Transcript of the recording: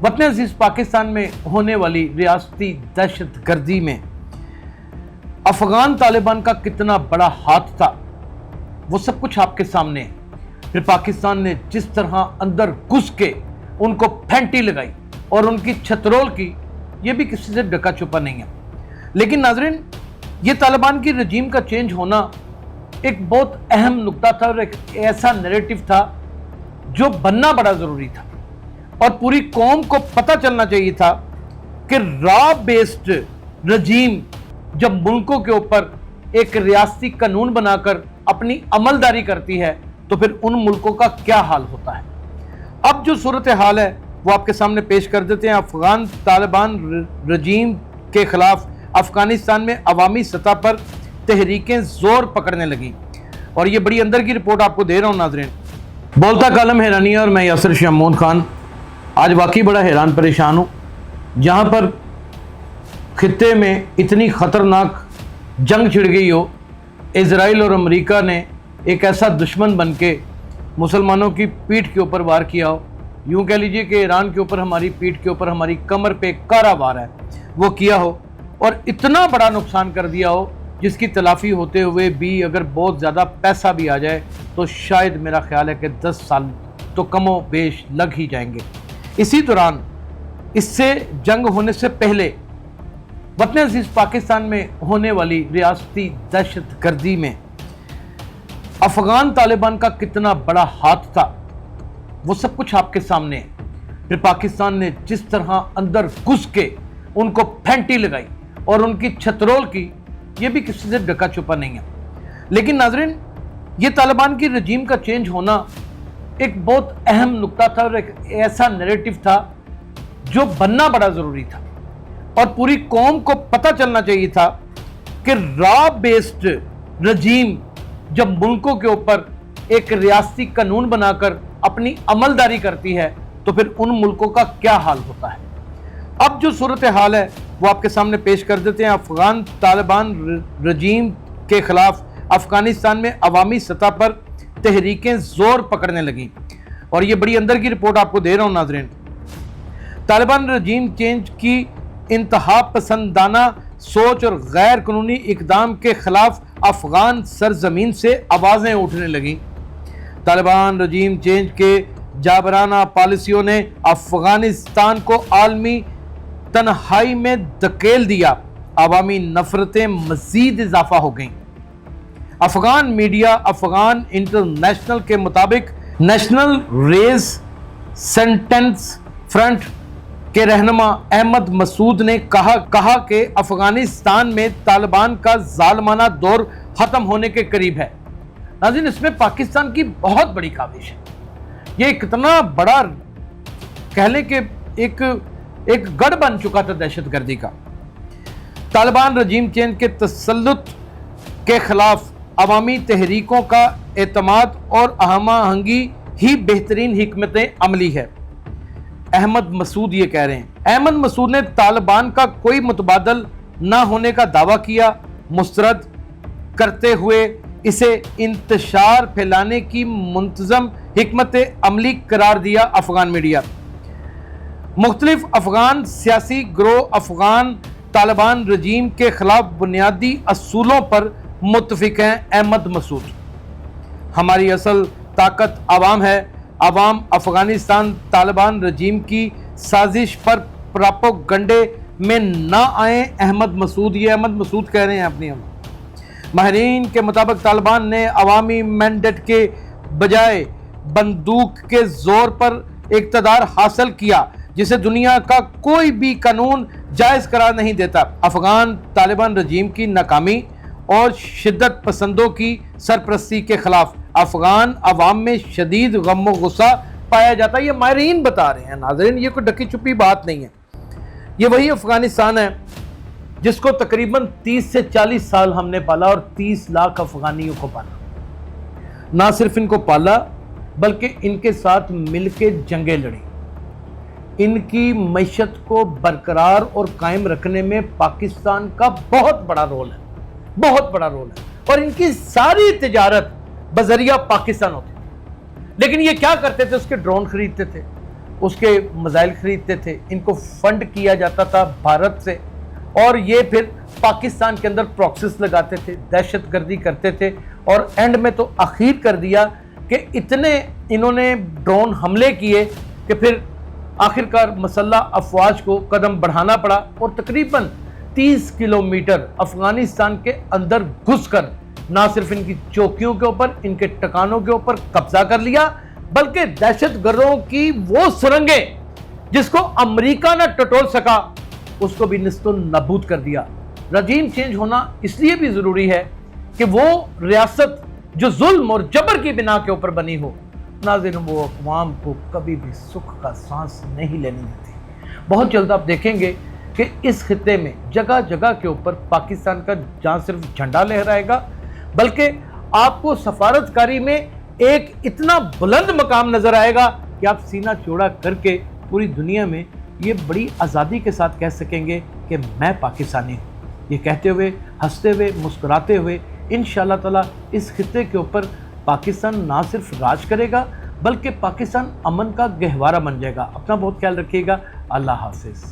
वतन अजीज पाकिस्तान में होने वाली रियासती दहशत गर्दी में अफगान तालिबान का कितना बड़ा हाथ था वो सब कुछ आपके सामने है। फिर पाकिस्तान ने जिस तरह अंदर घुस के उनको फेंटी लगाई और उनकी छतरोल की, ये भी किसी से ढका छुपा नहीं है। लेकिन नाजरीन, ये तालिबान की रजीम का चेंज होना एक बहुत अहम नुक्ता था और एक ऐसा नैरेटिव था जो बनना बड़ा ज़रूरी था और पूरी कौम को पता चलना चाहिए था कि रॉ बेस्ड रजीम जब मुल्कों के ऊपर एक रियासती कानून बनाकर अपनी अमलदारी करती है तो फिर उन मुल्कों का क्या हाल होता है। अब जो सूरत हाल है वो आपके सामने पेश कर देते हैं। अफगान तालिबान रजीम के खिलाफ अफगानिस्तान में अवामी सतह पर तहरीकें जोर पकड़ने लगी और ये बड़ी अंदर की रिपोर्ट आपको दे रहा हूँ नाजरीन। बोलता कालम हैरानिया और मैं यासिर शमून खान आज वाकई बड़ा हैरान परेशान हूँ। जहाँ पर खित्ते में इतनी ख़तरनाक जंग छिड़ गई हो, इजराइल और अमेरिका ने एक ऐसा दुश्मन बन के मुसलमानों की पीठ के ऊपर वार किया हो, यूँ कह लीजिए कि ईरान के ऊपर हमारी पीठ के ऊपर हमारी कमर पे कारा वार है वो किया हो और इतना बड़ा नुकसान कर दिया हो जिसकी तलाफ़ी होते हुए भी अगर बहुत ज़्यादा पैसा भी आ जाए तो शायद मेरा ख्याल है कि 10 साल तो कमो बेश लग ही जाएंगे। इसी दौरान इससे जंग होने से पहले वतन अजीज पाकिस्तान में होने वाली रियासती दहशत गर्दी में अफगान तालिबान का कितना बड़ा हाथ था वो सब कुछ आपके सामने है। फिर पाकिस्तान ने जिस तरह अंदर घुस के उनको फेंटी लगाई और उनकी छतरोल की, ये भी किसी से ढका छुपा नहीं है। लेकिन नाजरीन, ये तालिबान की रजीम का चेंज होना एक बहुत अहम नुक्ता था और एक ऐसा नैरेटिव था जो बनना बड़ा ज़रूरी था और पूरी कौम को पता चलना चाहिए था कि रॉ बेस्ड रजीम जब मुल्कों के ऊपर एक रियासती कानून बनाकर अपनी अमलदारी करती है तो फिर उन मुल्कों का क्या हाल होता है। अब जो सूरत हाल है वो आपके सामने पेश कर देते हैं। अफगान तालिबान रजीम के खिलाफ अफगानिस्तान में अवामी सतह पर तहरीकें जोर पकड़ने लगी और ये बड़ी अंदर की रिपोर्ट आपको दे रहा हूँ नाजरीन। तालिबान रजीम चेंज की इंतहा पसंदाना सोच और गैर कानूनी इकदाम के खिलाफ अफगान सरजमीन से आवाज़ें उठने लगी। तालिबान रजीम चेंज के जाबराना पॉलिसियों ने अफगानिस्तान को आलमी तन्हाई में धकेल दिया। अवामी नफरतें मजीद इजाफा हो गईं। अफगान मीडिया अफगान इंटरनेशनल के मुताबिक नेशनल रेजिस्टेंस फ्रंट के रहनुमा अहमद मसूद ने कहा कि अफगानिस्तान में तालिबान का जालमाना दौर ख़त्म होने के करीब है। नाज़रीन, इसमें पाकिस्तान की बहुत बड़ी काविश है। ये कितना बड़ा कह लें कि एक गढ़ बन चुका था दहशतगर्दी का। तालिबान रजीम चेंज के तसल्लुत के खिलाफ अवामी तहरीकों का एतमाद और आहमाहंगी ही बेहतरीन हिकमत अमली है। अहमद मसूद ये कह रहे हैं। अहमद मसूद ने तालिबान का कोई मुतबादल ना होने का दावा किया, मुस्तरद करते हुए इसे इंतशार फैलाने की मुंतज़म हिकमत अमली करार दिया। अफगान मीडिया मुख्तलिफ अफगान सियासी ग्रोह अफगान तालिबान रजीम के खिलाफ बुनियादी असूलों पर मुत्तफिक हैं। अहमद मसूद, हमारी असल ताकत आवाम है। आवाम अफगानिस्तान तालिबान रजीम की साजिश पर प्रोपेगेंडे में ना आए। अहमद मसूद, ये अहमद मसूद कह रहे हैं अपनी माहिरीन के मुताबिक तालिबान ने अवामी मैंडेट के बजाय बंदूक के जोर पर इक़्तिदार हासिल किया जिसे दुनिया का कोई भी कानून जायज़ करार नहीं देता। अफगान तालिबान रजीम की नाकामी और शिद्दत पसंदों की सरपरस्ती के खिलाफ अफगान अवाम में शदीद गम गुस्सा पाया जाता है। ये माहिरीन बता रहे हैं नाज़रीन, ये कोई ढकी छुपी बात नहीं है। ये वही अफगानिस्तान है जिसको तकरीबन 30 से 40 साल हमने पाला और 30 लाख अफगानियों को पाला। ना सिर्फ इनको पाला बल्कि इनके साथ मिलके जंगें लड़ी। इनकी मईशत को बरकरार और कायम रखने में पाकिस्तान का बहुत बड़ा रोल है, बहुत बड़ा रोल है। और इनकी सारी तिजारत बजरिया पाकिस्तान होती थी। लेकिन ये क्या करते थे, उसके ड्रोन खरीदते थे, اس کے میزائل خریدتے تھے، ان کو فنڈ کیا جاتا تھا بھارت سے، اور یہ پھر پاکستان کے اندر پراکسس لگاتے تھے، دہشت گردی کرتے تھے، اور اینڈ میں تو اخیر کر دیا کہ اتنے انہوں نے ڈرون حملے کیے کہ پھر آخرکار مسلح افواج کو قدم بڑھانا پڑا، اور تقریباً 30 کلومیٹر افغانستان کے اندر گھس کر نہ صرف ان کی چوکیوں کے اوپر، ان کے ٹکانوں کے اوپر قبضہ کر لیا، بلکہ دہشت گردوں کی وہ سرنگیں جس کو امریکہ نہ ٹٹول سکا اس کو بھی نیست و نابود کر دیا۔ رجیم چینج ہونا اس لیے بھی ضروری ہے کہ وہ ریاست جو ظلم اور جبر کی بنا کے اوپر بنی ہو، ناظرین، وہ اقوام کو کبھی بھی سکھ کا سانس نہیں لینے دیتی۔ بہت جلد آپ دیکھیں گے کہ اس خطے میں جگہ جگہ کے اوپر پاکستان کا جہاں صرف جھنڈا لہرائے گا، بلکہ آپ کو سفارتکاری میں ایک اتنا بلند مقام نظر آئے گا کہ آپ سینہ چوڑا کر کے پوری دنیا میں یہ بڑی آزادی کے ساتھ کہہ سکیں گے کہ میں پاکستانی ہوں۔ یہ کہتے ہوئے، ہنستے ہوئے، مسکراتے ہوئے انشاءاللہ تعالی اس خطے کے اوپر پاکستان نہ صرف راج کرے گا بلکہ پاکستان امن کا گہوارہ بن جائے گا۔ اپنا بہت خیال رکھیے گا۔ اللہ حافظ۔